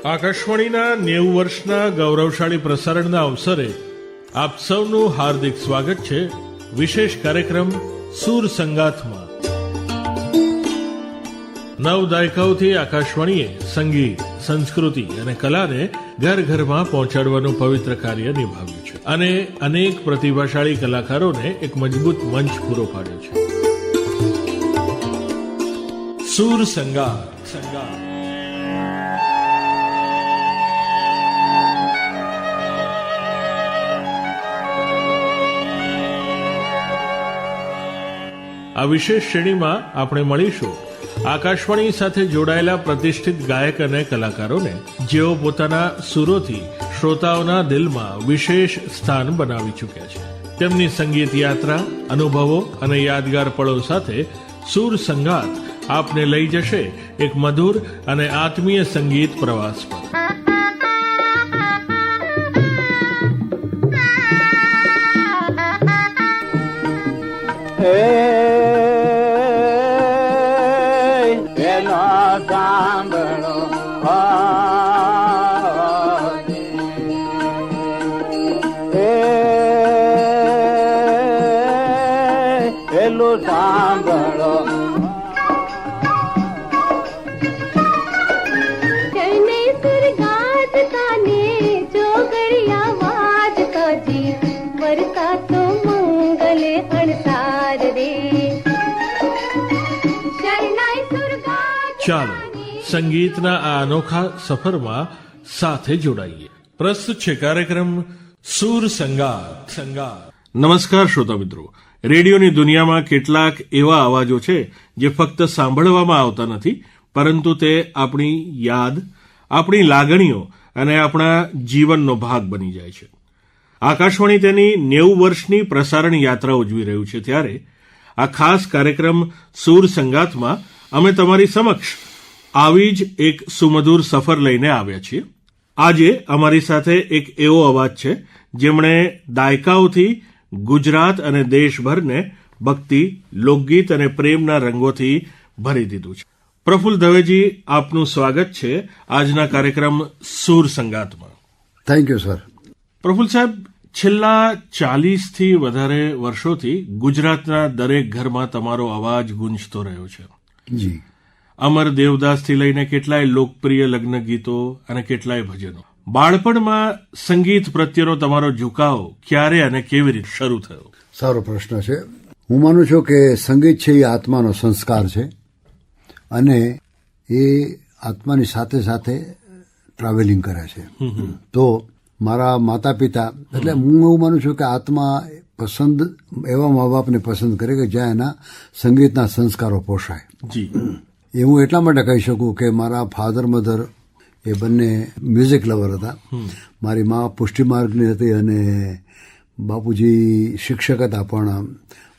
આકાશવાણીના 90 વર્ષના ગૌરવશાળી પ્રસારણના અવસરે આપ સૌનું હાર્દિક સ્વાગત છે વિશેષ કાર્યક્રમ સુર સંગાથમાં। 9 દાયકાઓથી આકાશવાણીએ સંગીત, સંસ્કૃતિ અને કલાને ઘર ઘરમાં પહોંચાડવાનું પવિત્ર કાર્ય નિભાવ્યું છે અને અનેક પ્રતિભાશાળી કલાકારોને એક મજબૂત મંચ પૂરો પાડ્યો છે। સુર સંગાથ આ વિશેષ શ્રેણીમાં આપણે મળીશું આકાશવાણી સાથે જોડાયેલા પ્રતિષ્ઠિત ગાયક અને કલાકારોને, જેઓ પોતાના સુરોથી શ્રોતાઓના દિલમાં વિશેષ સ્થાન બનાવી ચૂક્યા છે। તેમની સંગીત યાત્રા, અનુભવો અને યાદગાર પળો સાથે સુર સંગાથ આપને લઈ જશે એક મધુર અને આત્મીય સંગીત પ્રવાસ પર। ચાલો સંગીતના આ અનોખા સફરમાં સાથે જોડાઈએ। પ્રસ્તુત છે કાર્યક્રમ સુર સંગાથ। નમસ્કાર શ્રોતા મિત્રો, રેડિયોની દુનિયામાં કેટલાક એવા અવાજો છે જે ફક્ત સાંભળવામાં આવતા નથી, પરંતુ તે આપણી યાદ, આપણી લાગણીઓ અને આપણા જીવનનો ભાગ બની જાય છે। આકાશવાણી તેની 90 વર્ષની પ્રસારણ યાત્રા ઉજવી રહ્યું છે, ત્યારે આ ખાસ કાર્યક્રમ સુર સંગાથમાં અમે તમારી સમક્ષ આવી જ એક સુમધુર સફર લઈને આવ્યા છીએ। આજે અમારી સાથે એક એવો અવાજ છે જેમણે દાયકાઓથી ગુજરાત અને દેશભરને ભક્તિ, લોકગીત અને પ્રેમના રંગોથી ભરી દીધું છે। પ્રફુલ્લ દવેજી, આપનું સ્વાગત છે આજના કાર્યક્રમ સુર સંગાથમાં। Thank you sir. પ્રફુલ્લ સાહેબ, છેલ્લા 40થી વધારે વર્ષોથી ગુજરાતના દરેક ઘરમાં તમારો અવાજ ગુંજતો રહ્યો છે। જી। અમર દેવદાસથી લઈને કેટલાય લોકપ્રિય લગ્ન ગીતો અને કેટલાય ભજનો। બાળપણમાં સંગીત પ્રત્યેનો તમારો ઝુકાવ ક્યારે અને કેવી રીતે શરૂ થયો? સારો પ્રશ્ન છે। હું માનું છું કે સંગીત છે એ આત્માનો સંસ્કાર છે અને એ આત્માની સાથે સાથે ટ્રાવેલિંગ કરે છે। તો મારા માતા પિતા, એટલે હું એવું માનું છું કે આત્મા પસંદ એવા મા બાપને પસંદ કરે કે જ્યાં એના સંગીતના સંસ્કારો પોષાય। જી। એ હું એટલા માટે કહી શકું કે મારા ફાધર મધર એ બંને મ્યુઝિક લવર હતા। મારી મા પુષ્ટિમાર્ગની હતી અને બાપુજી શિક્ષક હતા, પણ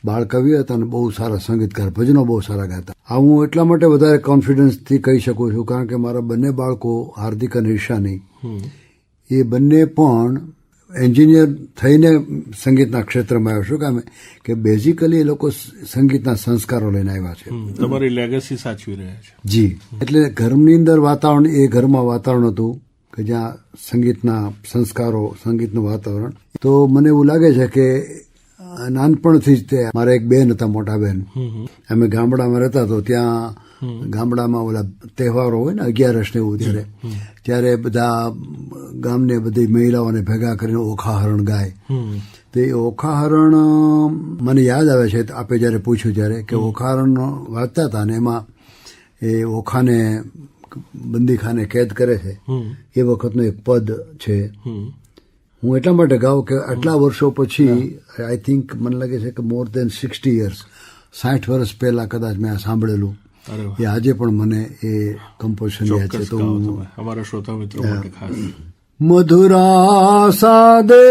બાળકવિ હતા અને બહુ સારા સંગીતકાર, ભજનો બહુ સારા ગાતા। આ હું એટલા માટે વધારે કોન્ફિડન્સથી કહી શકું છું કારણ કે મારા બંને બાળકો, હાર્દિક અને ઈશાની, એ બંને પણ એન્જિનિયર થઈને સંગીતના ક્ષેત્રમાં આવ્યા છું કે બેઝિકલી એ લોકો સંગીતના સંસ્કારો લઈને આવ્યા છે। તમારી લેગસી સાચવી રહ્યા છે। જી। એટલે ઘરની અંદર વાતાવરણ, એ ઘરમાં વાતાવરણ હતું કે જ્યાં સંગીતના સંસ્કારો, સંગીતનું વાતાવરણ। તો મને એવું લાગે છે કે નાનપણથી જ તે, મારા એક બેન હતા, મોટા બેન, અમે ગામડામાં રહેતા તો ત્યાં ગામડામાં ઓલા તહેવારો હોય ને, 11 ને એવું, ત્યારે બધા ગામને બધી મહિલાઓને ભેગા કરીને ઓખાહરણ ગાય। તો એ ઓખાહરણ મને યાદ આવે છે, આપે જ્યારે પૂછ્યું ત્યારે, કે ઓખાહરણ વાંચતા હતા અને એમાં એ ઓખાને બંદીખાને કેદ કરે છે એ વખતનું એક પદ છે। હું એટલા માટે ગાઉં કે આટલા વર્ષો પછી, આઈ થિંક મને લાગે છે કે મોર દેન 60 years, 60 વર્ષ પહેલા કદાચ મેં આ સાંભળેલું, એ આજે પણ મને એ કમ્પોઝિશન યાદ છે। તો અમારા શ્રોતા મિત્રો માટે ખાસ મધુરા સાદે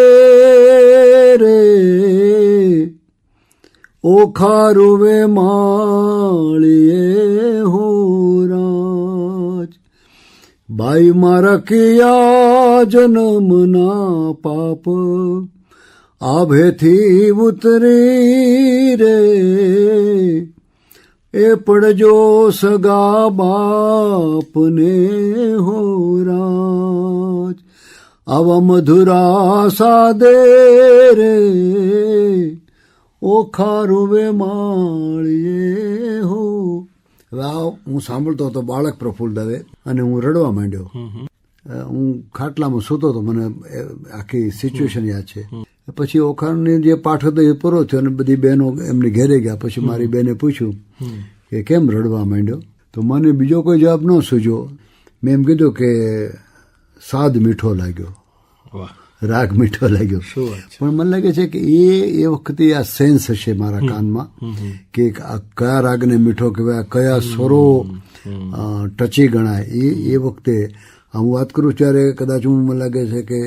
રે ઓખારુવે માળીએ હો રાજ, બાઈ મારા કિયા જન્મના પાપ આભેથી ઉતરી રે, એ પડજો સગા બાપને હો રાજ, આવા મધુરા સાદે રે ઓખા રૂવે માળીએ હો. હવે આ હું સાંભળતો હતો બાળક પ્રફુલ્લ દવે, અને હું રડવા માંડ્યો. હું ખાટલામાં સૂતો હતો, મને આખી સિચ્યુએશન યાદ છે. પછી ઓખાણની જે પાઠ હતો એ પૂરો થયો, અને બધી બહેનો એમની ઘેરે ગયા. પછી મારી બેને પૂછ્યું કે કેમ રડવા માંડ્યો, તો મને બીજો કોઈ જવાબ ન સૂજ્યો. મેં એમ કીધું કે સાદ મીઠો લાગ્યો, રાગ મીઠો લાગ્યો. પણ મને લાગે છે કે એ વખતે આ સેન્સ હશે મારા કાનમાં કે આ કયા રાગને મીઠો કહેવાય, કયા સ્વરો ટચી ગણાય. એ વખતે હું વાત કરું ત્યારે કદાચ હું મને લાગે છે કે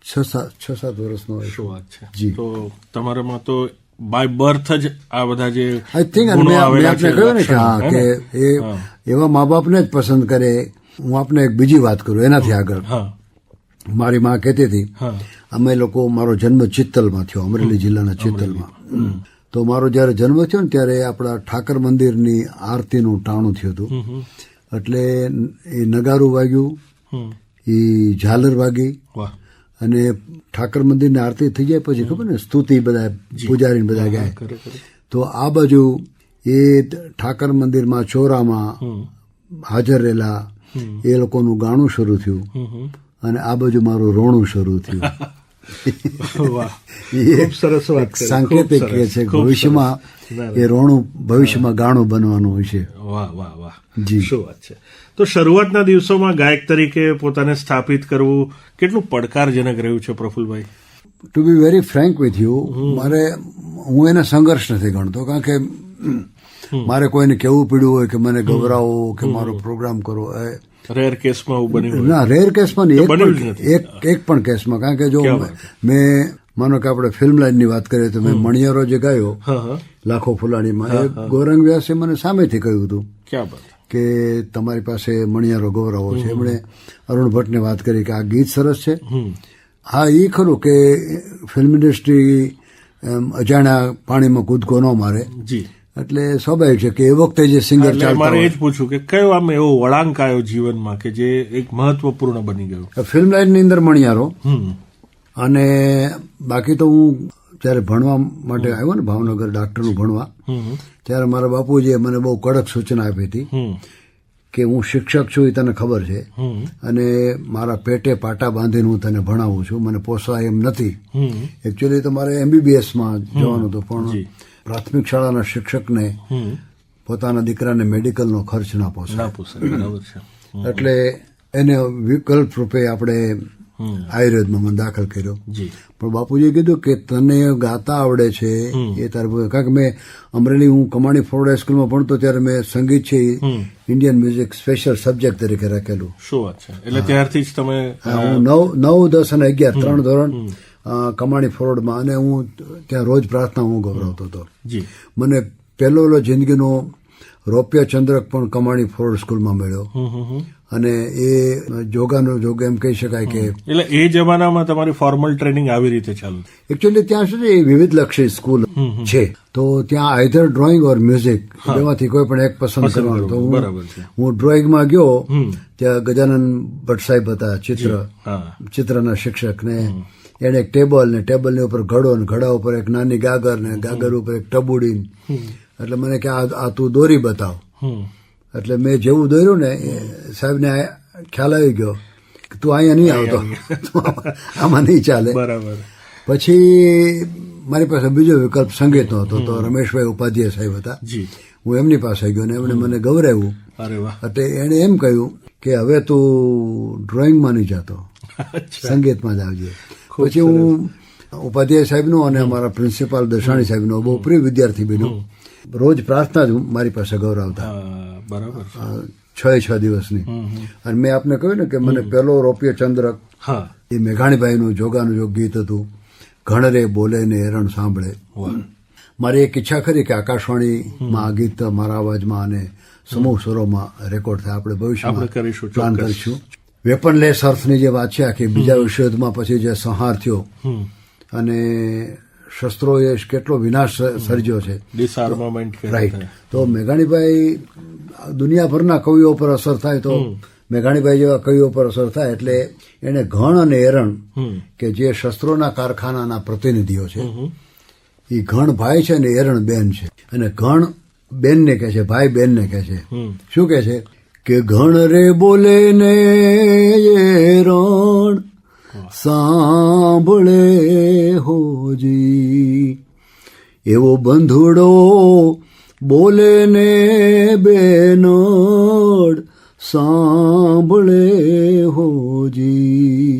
6-7 વર્ષનો હોય. શું વાત છે. જી. તો તમારામાં તો બાય બર્થ જ આ બધા જે આઈ થિંક મેં આપને કહ્યું ને કે હા કે એ એવા મા બાપને જ પસંદ કરે. હું આપને એક બીજી વાત કરું એનાથી આગળ. મારી માં કહેતી હતી, અમે લોકો, મારો જન્મ ચિત્તલમાં થયો, અમરેલી જિલ્લાના ચિત્તલમાં. તો મારો જયારે જન્મ થયો ને ત્યારે આપણા ઠાકર મંદિરની આરતીનું ટાણું થયું હતું. એટલે એ નગારું વાગ્યું, એ ઝાલર વાગી, અને ઠાકર મંદિરની આરતી થઈ જાય પછી ખબર ને સ્તુતિ બધા પૂજારી બધા ગાય. તો આ બાજુ એ ઠાકર મંદિરમાં ચોરામાં હાજર રહેલા એ લોકોનું ગાણું શરૂ થયું, અને આ બાજુ મારું રોણું શરૂ થયું. સાંકેતિક કે છે ભવિષ્યમાં એ રોણું ભવિષ્યમાં ગાણું બનવાનું હોય છે. વાહ વાહ વાહ, જી, શું વાત છે. તો શરૂઆતના દિવસોમાં ગાયક તરીકે પોતાને સ્થાપિત કરવું કેટલું પડકારજનક રહ્યું છે પ્રફુલ્લભાઈ? To be very frank with you, હું એને સંઘર્ષ નથી ગણતો, કારણ કે મારે કોઈને કહેવું પડ્યું હોય કે મને ગભરાવો કે મારો પ્રોગ્રામ કરો. રેર કેસમાં બન્યું? ના, રેર કેસમાં નહીં, એક પણ કેસમાં. કારણ કે જો મેં માનો કે આપણે ફિલ્મ લાઈનની વાત કરીએ તો મેં મણિયારો જે ગાયો લાખો ફુલાણીમાં, એ ગૌરંગ વ્યાસે મને સામેથી કહ્યું હતું કે તમારી પાસે મણિયારો ગૌરવો છે. એમણે અરુણ ભટ્ટને વાત કરી કે આ ગીત સરસ છે. હા, એ ખરું કે ફિલ્મ ઇન્ડસ્ટ્રી અજાણ્યા પાણીમાં કૂદકો ન મારે, એટલે સ્વાભાવિક છે કે એ વખતે જે સિંગર ચાલતા. મારે એ જ પૂછ્યું કે કયો આમ એવો વળાંક આવ્યો જીવનમાં કે જે એક મહત્વપૂર્ણ બની ગયો? ફિલ્મ લાઈનની અંદર મણિયારો, અને બાકી તો હું જયારે ભણવા માટે આવ્યો ને ભાવનગર ડાક્ટરનું ભણવા, ત્યારે મારા બાપુજીએ મને બહુ કડક સૂચના આપી હતી કે હું શિક્ષક છું એ તને ખબર છે, અને મારા પેટે પાટા બાંધીને હું તને ભણાવું છું, મને પોસાય એમ નથી. એકચ્યુઅલી તો મારે MBBSમાં જવાનું હતું, પણ પ્રાથમિક શાળાના શિક્ષકને પોતાના દીકરાને મેડિકલનો ખર્ચ ના પોસાય, એટલે એને વિકલ્પ રૂપે આપણે આયુર્વેદમાં મને દાખલ કર્યો. પણ બાપુજીએ કીધું કે તને ગાતા આવડે છે એ તારે, કારણ કે મેં અમરેલી, હું કમાણી ફોર્વર્ડ હાઈસ્કૂલમાં ભણતો ત્યારે મેં સંગીત છે ઇન્ડિયન મ્યુઝિક સ્પેશિયલ સબ્જેક્ટ તરીકે રાખેલું. શું વાત છે. એટલે ત્યારથી જ તમે? હું 9, 10 અને 11 3 ધોરણ કમાણી ફોર્વર્ડમાં, અને હું ત્યાં રોજ પ્રાર્થના હું ગૌરવતો હતો. મને પહેલો જિંદગીનો રૌપ્ય ચંદ્રક પણ કમાણી ફોર્વર્ડ સ્કૂલમાં મળ્યો, અને એ જોગાનો જોગ એમ કહી શકાય કે. એટલે એ જમાનામાં તમારી ફોર્મલ ટ્રેનિંગ આવી રીતે ચાલુ? એકચ્યુઅલી ત્યાં શું છે, વિવિધ લક્ષી સ્કૂલ છે, તો ત્યાં આઈધર ડ્રોઈંગ ઓર મ્યુઝિક બેમાંથી કોઈ પણ એક પસંદ કરવાનું. તો હું ડ્રોઈંગમાં ગયો, ત્યાં ગજાનન ભટ્ટ સાહેબ હતા, ચિત્રના શિક્ષક, ને એને એક ટેબલ, ને ટેબલની ઉપર ઘડો, ને ઘડા ઉપર એક નાની ગાગર, ને ગાગર ઉપર એક ટબુડી. એટલે મને કે આ તું દોરી બતાવ. એટલે મેં જેવું દોર્યું ને, સાહેબને ખ્યાલ આવી ગયો કે તું અહીંયા નહીં આવતો, આમાં નહીં ચાલે. પછી મારી પાસે બીજો વિકલ્પ સંગીતનો હતો, તો રમેશભાઈ ઉપાધ્યાય સાહેબ હતા, હું એમની પાસે ગયો ને એમણે મને ગૌરાવ્યું. એટલે એણે એમ કહ્યું કે હવે તું ડ્રોઈંગમાં નહીં જતો, સંગીતમાં જ આવજે. પછી હું ઉપાધ્યાય સાહેબનો અને અમારા પ્રિન્સિપાલ દશાણી સાહેબનો બહુ પ્રિય વિદ્યાર્થી બન્યો. રોજ પ્રાર્થના જ મારી પાસે ગૌરવતા, 6 દિવસની. અને મેં આપને કહ્યું ને કે મને પહેલો રૌપ્ય ચંદ્રક એ મેઘાણીભાઈનું જોગાનું જોગ ગીત હતું, ઘણરે બોલે ને હેરણ સાંભળે. મારી એક ઈચ્છા ખરી કે આકાશવાણીમાં આ ગીત મારા અવાજમાં અને સમૂહ સ્વરોમાં રેકોર્ડ થાય. આપણે ભવિષ્યમાં પ્લાન કરીશું. વેપનલેસ અર્થની જે વાત છે આખી, બીજા વિશ્વયુદ્ધમાં પછી જે સંહાર થયો અને શસ્ત્રોએ કેટલો વિનાશ સર્જ્યો છે. ડિસઆર્મામેન્ટ રાઈટ. તો મેઘાણીભાઈ દુનિયાભરના કવિઓ પર અસર થાય તો મેઘાણીભાઈ જેવા કવિઓ પર અસર થાય એટલે એને ઘણ અને એરણ કે જે શસ્ત્રોના કારખાનાના પ્રતિનિધિઓ છે એ ઘણ ભાઈ છે ને એરણ બેન છે. અને ઘણ બેનને કહે છે, ભાઈ બેનને કહે છે. શું કહે છે કે ઘણ રે બોલે ને એરણ સાંભળે હોજી, એવો બંધુડો બોલે ને બેનડ સાંભળે હોજી,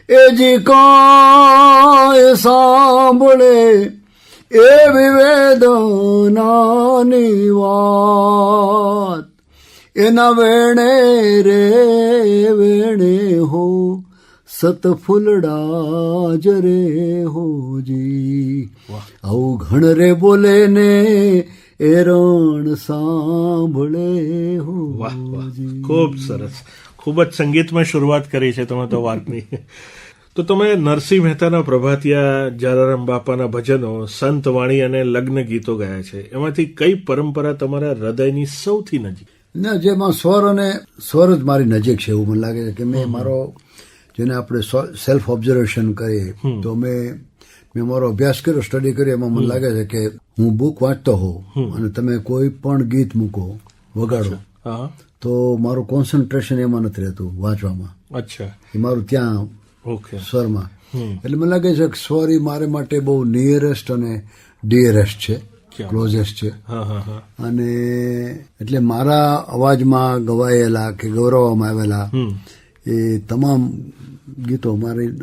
એ જી કાય સાંભળે એવી વેદનાની વાત, એના વેણે રે વેણે હો સત ફૂલડા જરે હોજી, આવું ઘણ રે બોલે ને એરણ સાંભળે હોજી. ખૂબ સરસ, ખૂબ જ સંગીતમાં શરૂઆત કરી છે તમે તો વાતની. તો તમે નરસિંહ મહેતાના પ્રભાતિયા, જલારામ બાપાના ભજનો, સંત વાણી અને લગ્ન ગીતો ગાયા છે. એમાંથી કઈ પરંપરા તમારા હૃદયની સૌથી નજીક? ના, જેમાં સ્વર જ મારી નજીક છે એવું મને લાગે છે કે મેં મારો, જેને આપણે સેલ્ફ ઓબ્ઝર્વેશન કરીએ તો મેં મારો અભ્યાસ કર્યો, સ્ટડી કર્યો, એમાં મને લાગે છે કે હું બુક વાંચતો હોઉં અને તમે કોઈ પણ ગીત મૂકો, વગાડો, તો મારું કોન્સન્ટ્રેશન એમાં નથી રહેતું વાંચવામાં. અચ્છા. એ મારું ત્યાં સ્વરમાં. એટલે મને લાગે છે કે સ્વર એ મારે માટે બહુ નિયરેસ્ટ અને ડિયરેસ્ટ છે, ક્લોઝેસ્ટ છે. અને એટલે મારા અવાજમાં ગવાયેલા કે ગૌરવવામાં આવેલા એ તમામ ગીતો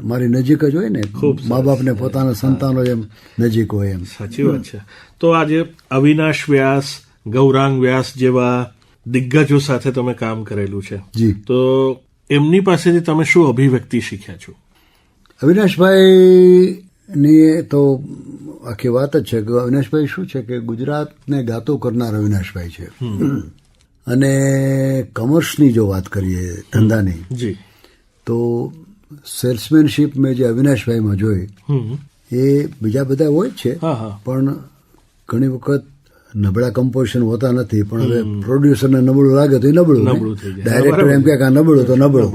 મારી નજીક જ હોય ને, મા બાપને પોતાના સંતાનો જેમ નજીક હોય એમ. સાચી વાત છે. તો આજે અવિનાશ વ્યાસ, ગૌરાંગ વ્યાસ જેવા દિગ્ગજો સાથે તમે કામ કરેલું છે. જી. તો એમની પાસેથી તમે શું અભિવ્યક્તિ શીખ્યા છો? અવિનાશભાઈની તો આખી વાત જ છે કે અવિનાશભાઈ શું છે કે ગુજરાતને ગાતું કરનાર અવિનાશભાઈ છે. અને કમર્સની જો વાત કરીએ ધંધાની, જી, તો સેલ્સમેનશીપ મેં જે અવિનાશભાઈમાં જોઈ એ બીજા બધા હોય જ છે, પણ ઘણી વખત નબળા કમ્પોઝિશન હોતા નથી. પણ હવે પ્રોડ્યુસરને નબળું લાગે તો એ નબળું, ડાયરેક્ટર એમ કે નબળું તો નબળું.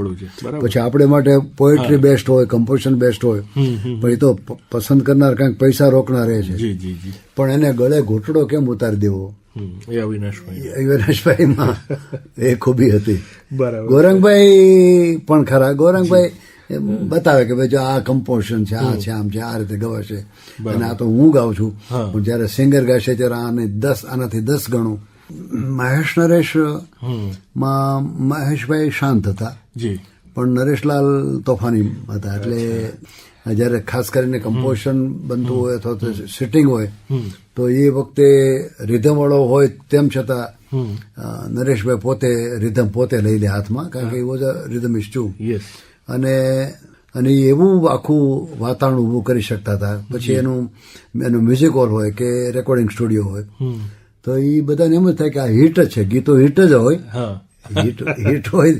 પછી આપણે માટે પોએટ્રી બેસ્ટ હોય, કમ્પોઝિશન બેસ્ટ હોય, પણ એ તો પસંદ કરનાર કંઈક પૈસા રોકનાર રહે છે. પણ એને ગળે ઘૂંટડો કેમ ઉતારી દેવો, અવિનાશભાઈમાં એ ખૂબી હતી. ગૌરાંગભાઈ પણ ખરા. ગૌરાંગભાઈ બતાવે કે ભાઈ જો આ કમ્પોઝિશન છે, આ છે, આમ છે, આ રીતે ગવાશે, અને આ તો હું ગાઉં છું. પણ જયારે સિંગર ગાશે ત્યારે આનાથી 10 ગણું. મહેશ નરેશ માં મહેશભાઈ શાંત હતા, પણ નરેશલાલ તોફાની હતા. એટલે જયારે ખાસ કરીને કમ્પોઝિશન બનતું હોય અથવા તો સિટિંગ હોય તો એ વખતે રિધમ વાળો હોય તેમ છતાં નરેશભાઈ પોતે રિધમ પોતે લઈ લે હાથમાં, કારણ કે એ વોઝ અ રિધમિસ્ટ ટુ. અને એવું આખું વાતાવરણ ઊભું કરી શકતા હતા. પછી એનું મ્યુઝિક હોલ હોય કે રેકોર્ડિંગ સ્ટુડિયો હોય તો એ બધાને એમ જ થાય કે આ હિટ જ છે, ગીતો હિટ જ હોય. હિટ હોય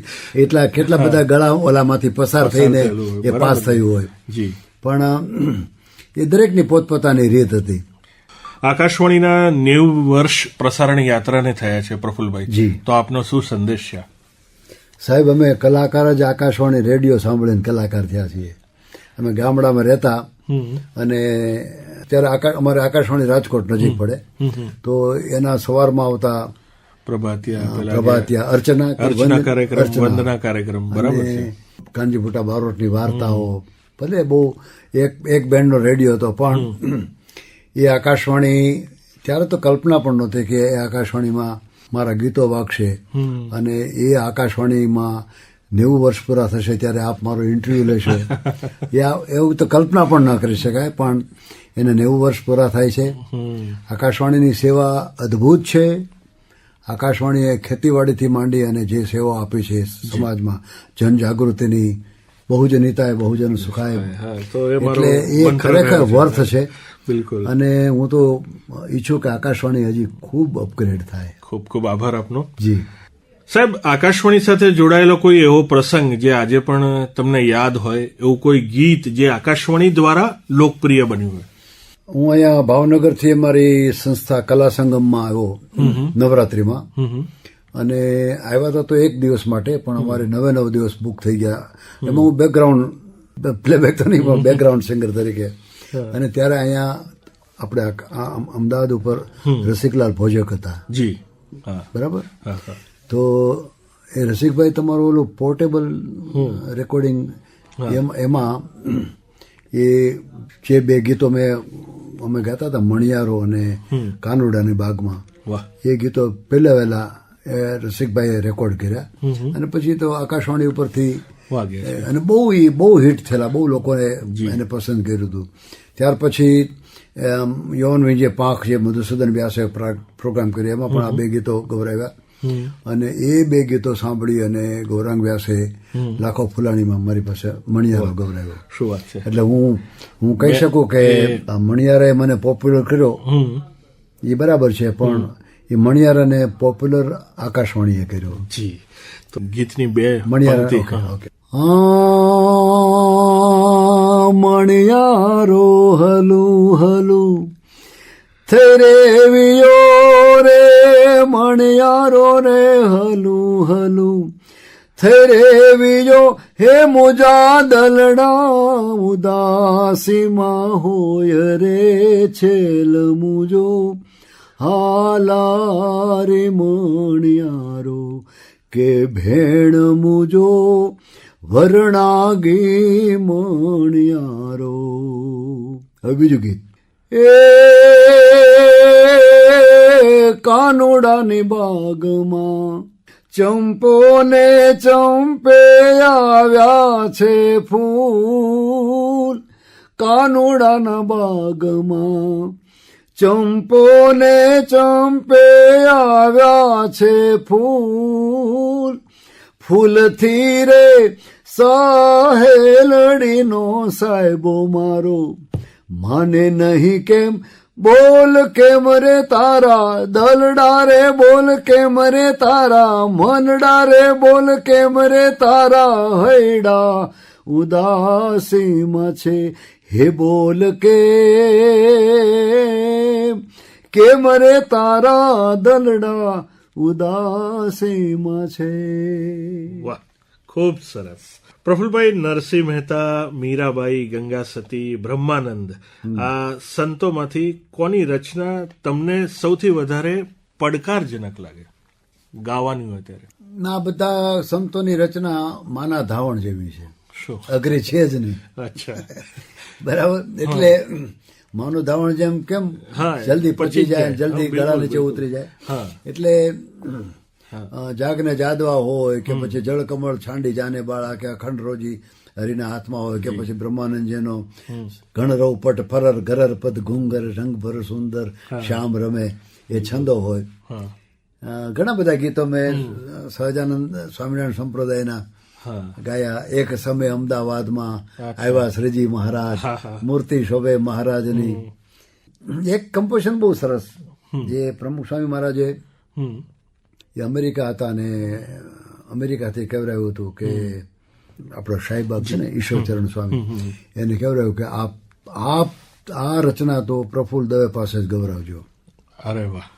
એટલા કેટલા બધા ગળા ઓલામાંથી પસાર થઈને એ પાસ થયું હોય. પણ એ દરેકની પોતપોતાની રીત હતી. આકાશવાણીના 90 વર્ષ પ્રસારણ યાત્રાને થયા છે પ્રફુલ્લભાઈ, તો આપનો શું સંદેશ છે? સાહેબ, અમે કલાકાર જ આકાશવાણી રેડિયો સાંભળીને કલાકાર થયા છીએ. અમે ગામડામાં રહેતા અને ત્યારે અમારે આકાશવાણી રાજકોટ નજીક પડે, તો એના સવારમાં આવતા પ્રભાતિયા, અર્ચના કાર્યક્રમ, બરાબર છે, કાનજીભૂટા બારોટની વાર્તાઓ. ભલે બહુ એક બેન્ડનો રેડિયો હતો, પણ એ આકાશવાણી ત્યારે તો કલ્પના પણ નહોતી કે એ આકાશવાણીમાં મારા ગીતો વાગશે અને એ આકાશવાણીમાં 90 વર્ષ પૂરા થશે ત્યારે આપ મારો ઇન્ટરવ્યુ લેશો. એવું તો કલ્પના પણ ન કરી શકાય, પણ એને 90 વર્ષ પૂરા થાય છે. આકાશવાણીની સેવા અદ્ભુત છે. આકાશવાણીએ ખેતીવાડીથી માંડી અને જે સેવા આપી છે સમાજમાં, જનજાગૃતિની, બહુજનિતાય બહુજન સુખાય, એટલે એ ખરેખર વર્થ છે. અને હું તો ઈચ્છું કે આકાશવાણી હજી ખૂબ અપગ્રેડ થાય. ખૂબ ખૂબ આભાર આપનો. જી સાહેબ, આકાશવાણી સાથે જોડાયેલો કોઈ એવો પ્રસંગ જે આજે પણ તમને યાદ હોય, એવું કોઈ ગીત જે આકાશવાણી દ્વારા લોકપ્રિય બન્યું હોય? હું અહીંયા ભાવનગરથી અમારી સંસ્થા કલા સંગમમાં આવ્યો નવરાત્રીમાં, અને આવ્યા હતા તો એક દિવસ માટે, પણ અમારે 9 દિવસ બુક થઈ ગયા. એમાં હું બેકગ્રાઉન્ડ પ્લેબેક તો નહીં પણ બેકગ્રાઉન્ડ સિંગર તરીકે. અને ત્યારે અહીંયા આપણે અમદાવાદ ઉપર રસિકલાલ ભોજક હતા જી, બરાબર. તો એ રસિકભાઈ તમારું ઓલું પોર્ટેબલ રેકોર્ડિંગ, એમાં એ જે 2 ગીતો અમે ગાતા હતા, મણિયારો અને કાનુડાની બાગમાં, એ ગીતો પહેલા વહેલા રસિકભાઈએ રેકોર્ડ કર્યા. અને પછી તો આકાશવાણી ઉપરથી અને બહુ હિટ થયેલા, બહુ લોકોને એને પસંદ કર્યું હતું. ત્યાર પછી યવન વિજય પાંખ જે મધુસૂદન વ્યાસે પ્રોગ્રામ કર્યો, એમાં પણ આ 2 ગીતો ગૌરાવ્યા. અને એ 2 ગીતો સાંભળી અને ગૌરાંગ વ્યાસે લાખો ફૂલાણીમાં મારી પાસે મણિયારો ગૌરાવ્યો. શું વાત છે! એટલે હું કહી શકું કે મણિયારે મને પોપ્યુલર કર્યો એ બરાબર છે, પણ એ મણિયારાને પોપ્યુલર આકાશવાણીએ કર્યો. જી, તો ગીતની 2 મણિયારો. મણિયારો હલું હલું થરે વિયો રે, મણિયારો રે હલું હલું થરે વિયો, હે મુજા દલડા ઉદાસીમાં હોય રે છેલ મુજો, હાલા રે મણિયારો કે ભેણ મુજો વરણાગી મણિયારો. હવે બીજું ગીત. એ કાનુડાની બાગમાં ચંપો ને ચંપે આવ્યા છે ફૂલ, કાનુડાના બાગમાં ચંપો ને ચંપે આવ્યા છે ફૂલ, ફૂલથી રે સહેલડીનો સાહેબો મારો, માને નહીં કેમ બોલ કેમ રે તારા દલડા રે, બોલ કેમ રે તારા મનડા રે, બોલ કેમ રે તારા હૈડા ઉદાસીમાં છે, હે બોલ કેમ રે તારા દલડા ઉદાસીમાં છે. વાહ, ખૂબ સરસ. પ્રફુલભાઈ, નરસિંહ મહેતા, મીરાબાઈ, ગંગા સતી, બ્રહ્માનંદ, આ સંતોમાંથી કોની રચના તમને સૌથી વધારે પડકારજનક લાગે ગાવાની હોય ત્યારે? ના, બધા સંતોની રચના માના ધાવણ જેવી છે. શું? અઘરી છે જ નહીં. અચ્છા, બરાબર. એટલે માનું ધાવણ જેમ કેમ જલ્દી પચી જાય, જલ્દી ગળા નીચે ઉતરી જાય. એટલે જાગને જાદવા હોય કે પછી જળકમળ છાંડી જાને બાળા કે અખંડ રોજી હરિના હાથમાં હોય કે પછી બ્રહ્માનંદજીનો ઘણરવ પટ ફરર ગરર પદ ઘુંગર રંગ ભર સુંદર શ્યામ રમે, એ છંદો હોય. ઘણા બધા ગીતો મેં સહજાનંદ સ્વામિનારાયણ સંપ્રદાયના ગાયા. એક સમય અમદાવાદમાં આવ્યા શ્રીજી મહારાજ, મૂર્તિ શોભે મહારાજની. એક કમ્પોઝિશન બહુ સરસ જે પ્રમુખ સ્વામી મહારાજે, એ અમેરિકા હતા ને અમેરિકાથી કહેવરાયું હતું કે આપણો શાહીબાગ છે ને ઈશ્વરચરણ સ્વામી, એને કહેવરાયું કે આપ આ રચના તો પ્રફુલ્લ દવે પાસે જ ગૌરાવજો. અરે વાહ!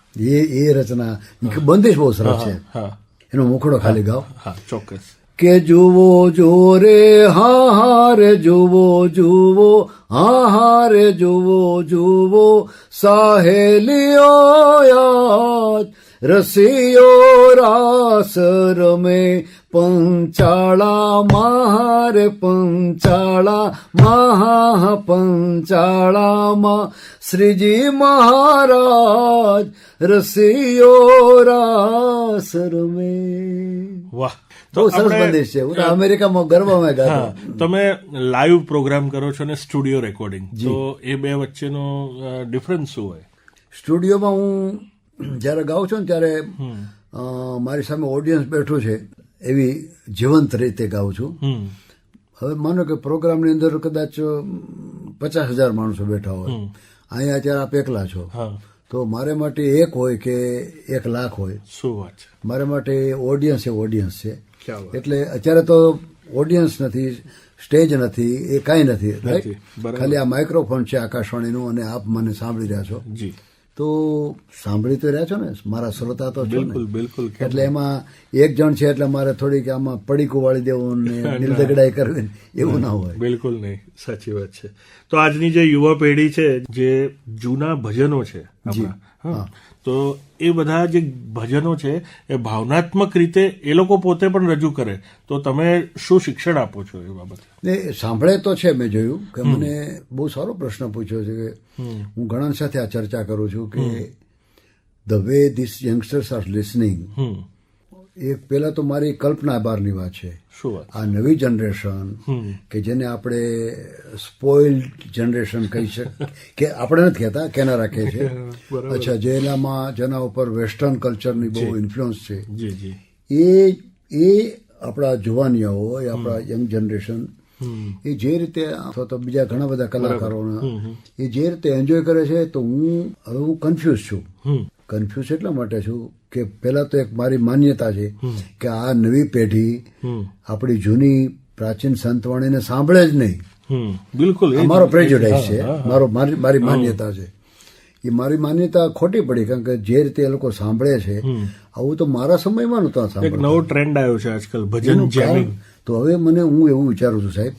એ રચના બંદિશ બહુ સરસ છે. એનો મુખડો ખાલી ગાઓ. ચોક્કસ. કે જુઓ જો રે હા રે જુઓ જુઓ હા રે જુઓ જુઓ સાહેલીઓ યાદ રસિયો રાસ રમે પંચાળા મારે પંચાળા પંચાળામાં શ્રીજી મહારાજ રસિયો રાસ રમે. વાહ! બહુ સરસ બંદિશ છે. અમેરિકામાં ગરબામાં ગાતો. તમે લાઈવ પ્રોગ્રામ કરો છો ને સ્ટુડિયો રેકોર્ડિંગ, તો એ 2 વચ્ચેનો ડિફરન્સ શું હોય? સ્ટુડિયોમાં હું જયારે ગાઉં છું ને ત્યારે મારી સામે ઓડિયન્સ બેઠું છે એવી જીવંત રીતે ગાઉં છું. હવે માનો કે પ્રોગ્રામની અંદર કદાચ 50,000 માણસો બેઠા હોય, અહીંયા અત્યારે આપ એકલા છો, તો મારે માટે 1 હોય કે 1 લાખ હોય, શું વાત છે, મારે માટે ઓડિયન્સ એ ઓડિયન્સ છે. એટલે અત્યારે તો ઓડિયન્સ નથી, સ્ટેજ નથી, એ કાંઈ નથી, રાઈટ? બરાબર. ખાલી આ માઇક્રોફોન છે આકાશવાણીનું અને આપ મને સાંભળી રહ્યા છો. જી, તો સાંભળી તો રહ્યા છો ને, મારા શ્રોતા તો છો ને. બિલકુલ બિલકુલ. કેમ એટલે એમાં એક જણ છે એટલે મારે થોડીક આમાં પડીકું વાળી દેવું ને નીલદગડાઈ કરવી ને એવું ના હોય. બિલકુલ નહીં, સાચી વાત છે. તો આજની જે યુવા પેઢી છે, જે જૂના ભજનો છે આપણા, હા, તો એ બધા જે ભજનો છે એ ભાવનાત્મક રીતે એ લોકો પોતે પણ રજૂ કરે, તો તમે શું શિક્ષણ આપો છો એ બાબતે? ને સાંભળે તો છે, મેં જોયું કે મને બહુ સારો પ્રશ્ન પૂછ્યો છે કે હું ઘણા સાથે આ ચર્ચા કરું છું કે the way this youngsters are listening, એ પહેલા તો મારી કલ્પના બહારની વાત છે. શું વાત? આ નવી જનરેશન કે જેને આપણે સ્પોઇલ્ડ જનરેશન કહી શકીએ, કે આપણે નથી કહેતા, કેનારા કહે છે. અચ્છા, જેના ઉપર વેસ્ટર્ન કલ્ચરની બહુ ઇન્ફ્લુઅન્સ છે. જી જી. એ આપણા જુવાનિયાઓ, એ આપણા યંગ જનરેશન, એ જે રીતે અથવા તો બીજા ઘણા બધા કલાકારોના એ જે રીતે એન્જોય કરે છે, તો હું કન્ફ્યુઝ છું. કન્ફ્યુઝ એટલા માટે છું કે પહેલા તો એક મારી માન્યતા છે કે આ નવી પેઢી આપણી જૂની પ્રાચીન સંતવાણીને સાંભળે જ નહીં. બિલકુલ, અમારો પ્રેજ્યુડાઇઝ છે, મારી માન્યતા છે. એ મારી માન્યતા ખોટી પડી, કારણ કે જે રીતે એ લોકો સાંભળે છે, આવું તો મારા સમયમાં નહોતા એક સાંભળતા. નવો ટ્રેન્ડ આવ્યો છે આજકાલ, ભજન જેમિંગ. તો હવે હું એવું વિચારું છું સાહેબ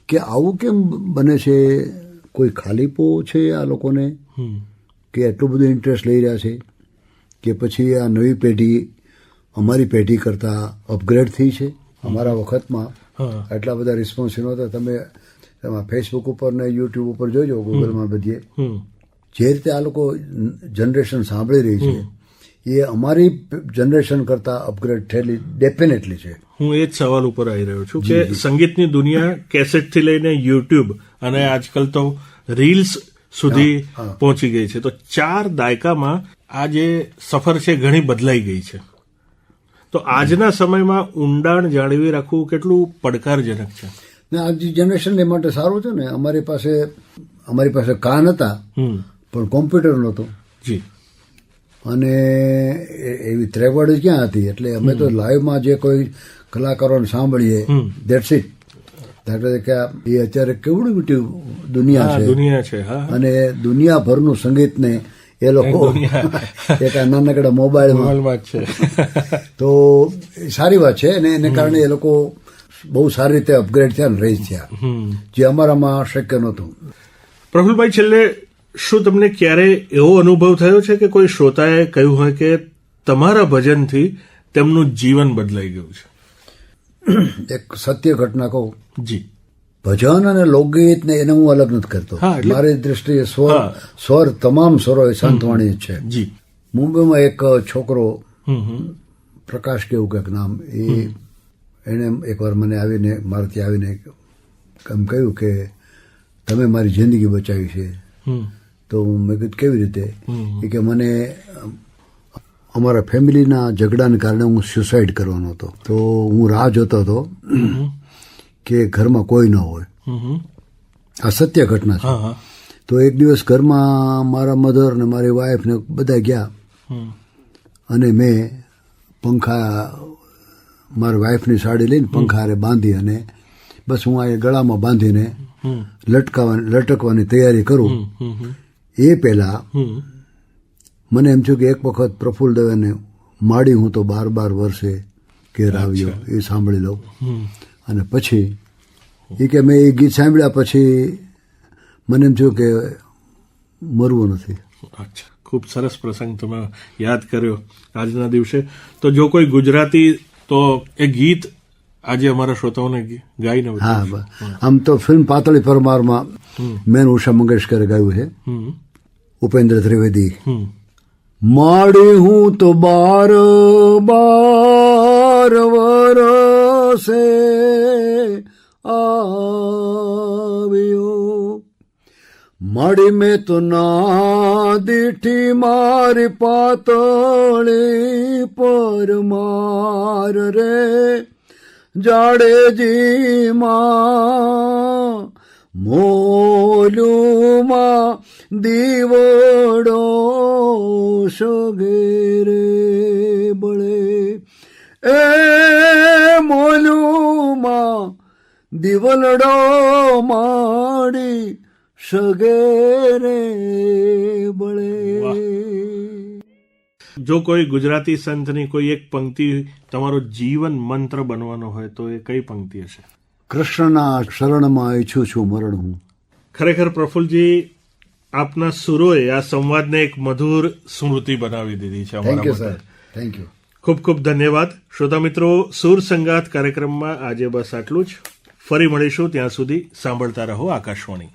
કે આવું કેમ બને છે? કોઈ ખાલીપો છે આ લોકોને કે એટલું બધું ઇન્ટરેસ્ટ લઈ રહ્યા છે, કે પછી આ નવી પેઢી અમારી પેઢી કરતા અપગ્રેડ થઈ છે? અમારા વખતમાં આટલા બધા રિસ્પોન્સ નહોતા. તમે ફેસબુક ઉપર ને યુટ્યુબ ઉપર જોજો, ગૂગલમાં બધીએ જે રીતે આ લોકો જનરેશન સાંભળી રહી છે, એ અમારી જનરેશન કરતા અપગ્રેડ થયેલી ડેફિનેટલી છે. હું એ જ સવાલ ઉપર આવી રહ્યો છું કે સંગીતની દુનિયા કેસેટથી લઈને યુટ્યુબ અને આજકાલ તો રીલ્સ સુધી પહોંચી ગઈ છે. તો 4 દાયકામાં આ જે સફર છે ઘણી બદલાઈ ગઈ છે. તો આજના સમયમાં ઊંડાણ જાળવી રાખવું કેટલું પડકારજનક છે? ને આજની જનરેશનને માટે સારું છે ને. અમારી પાસે કાન હતા પણ કોમ્પ્યુટર નહોતું. જી. અને એવી ત્રેવડ ક્યાં હતી? એટલે અમે તો લાઈવમાં જે કોઈ કલાકારોને સાંભળીએ, ધેટ્સ ઇટ. દાખલા કે એ અત્યારે કેવડી મોટી દુનિયા છે, અને દુનિયાભરનું સંગીતને એ લોકો એક નાનકડા મોબાઈલમાં છે. તો સારી વાત છે, અને એને કારણે એ લોકો બહુ સારી રીતે અપગ્રેડ થયા ને રેઝ થયા, જે અમારામાં શક્ય નહોતું. પ્રફુલભાઈ, છેલ્લે શું તમને ક્યારે એવો અનુભવ થયો છે કે કોઈ શ્રોતાએ કહ્યું હોય કે તમારા ભજનથી તેમનું જીવન બદલાઈ ગયું છે? એક સત્ય ઘટના કહું. જી. ભજન અને લોકગીત ને એને હું અલગ નથી કરતો. મારી દ્રષ્ટિએ સ્વર તમામ સ્વરો એ સંતવાણી જ છે. જી. મુંબઈમાં એક છોકરો, પ્રકાશ કેવું કંઈક નામ, એને એકવાર મને આવીને મારે ત્યાં આવીને એમ કહ્યું કે તમે મારી જિંદગી બચાવી છે. તો મેં કીધું કેવી રીતે? એ કે મને અમારા ફેમિલીના ઝઘડાને કારણે હું સ્યુસાઇડ કરવાનો હતો. તો હું રાહ જોતો હતો કે ઘરમાં કોઈ ન હોય. આ સત્ય ઘટના છે. તો એક દિવસ ઘરમાં મારા મધર ને મારી વાઈફ ને બધા ગયા, અને મેં પંખા મારી વાઈફની સાડી લઈને પંખારે બાંધી, અને બસ હું આ ગળામાં બાંધીને લટકવાની તૈયારી કરું. એ પહેલા મને એમ થયું કે એક વખત પ્રફુલ્લ દવેને માડી હું તો 12 વર્ષે ઘેર આવ્યો, એ સાંભળી લઉં. અને પછી એ કે મેં એ ગીત સાંભળ્યા પછી મને એમ થયું કે મરવું નથી. અચ્છા, ખૂબ સરસ પ્રસંગ તમે યાદ કર્યો આજના દિવસે. તો જો કોઈ ગુજરાતી, તો એ ગીત આજે અમારા શ્રોતાઓને ગાઈને. હા, આમ તો ફિલ્મ પાતળી પરમારમાં મેન ઉષા મંગેશકરે ગાયું છે, ઉપેન્દ્ર ત્રિવેદી. માડી હું તો 12 વર્ષે આવ્યો, માડી મેં તો ના દીઠી મારી પાતળી પરમાર રે, જાડેજીમાં મોલુમાં દીવડો સગેરે બળે, એ મોલુમાં દિવલડો માડી સગેરે બળે. જો કોઈ ગુજરાતી સંતની કોઈ એક પંક્તિ તમારો જીવન મંત્ર બનવાનો હોય તો એ કઈ પંક્તિ હશે? કૃષ્ણના શરણમાં ઈચ્છું છું મરણ હું. ખરેખર પ્રફુલ્લજી, આપના સુરોએ આ સંવાદને એક મધુર સ્મૃતિ બનાવી દીધી છે અમારા થેન્ક યુ માટે. Sir, thank you. ખૂબ ખૂબ ધન્યવાદ. શ્રોતા મિત્રો, સુર સંગાત કાર્યક્રમમાં આજે બસ આટલું જ. ફરી મળીશું, ત્યાં સુધી સાંભળતા રહો આકાશવાણી.